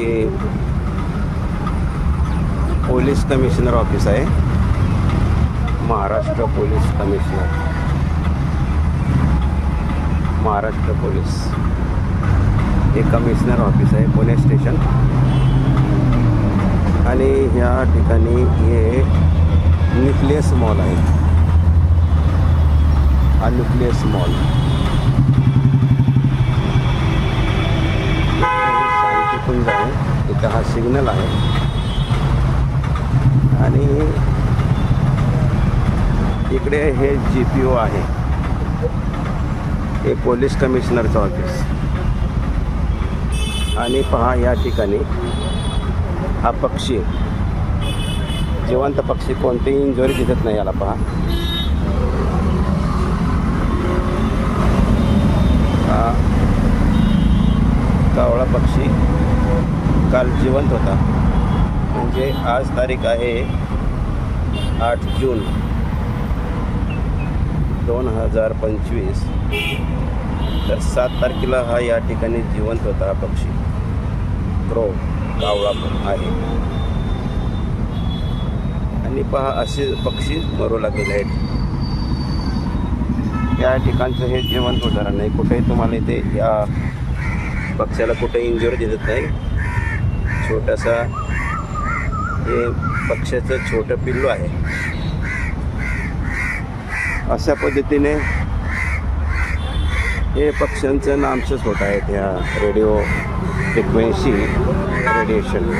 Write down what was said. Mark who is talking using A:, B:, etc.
A: हे police commissioner office आहे. Maharashtra police commissioner, Maharashtra police हे कमिशनर ऑफिस आहे पुणे स्टेशन. आणि ह्या ठिकाणी हे न्यूक्लियस मॉल आहे. हा न्यूक्लियस मॉल शांतिकुंज आहे. इथं हा सिग्नल आहे. आणि इकडे हे GPO आहे, हे पोलीस कमिशनरचं ऑफिस. आणि पहा या ठिकाणी हा पक्षी, जिवंत पक्षी, कोणतेही इंजुरी दिसत नाही याला. पहा हा कावळा पक्षी काल जिवंत होता. म्हणजे आज तारीख आहे 8 जून 2025. तर 7 तारखेला हा या ठिकाणी जिवंत होता. हा पक्षी क्रो, कावळा आहे. आणि पहा असे पक्षी मरू लागलेले आहेत. या ठिकाणचं हे जिवंत उदाहरण नाही. कुठेही तुम्हाला इथे या पक्ष्याला कुठे इंजुरी दिसत नाही. छोटासा हे पक्ष्याचं छोटं पिल्लू आहे. अशा पद्धतीने हे पक्ष्यांचं नामशेष होत आहेत ह्या रेडिओ फ्रिक्वेन्सी रेडिएशन.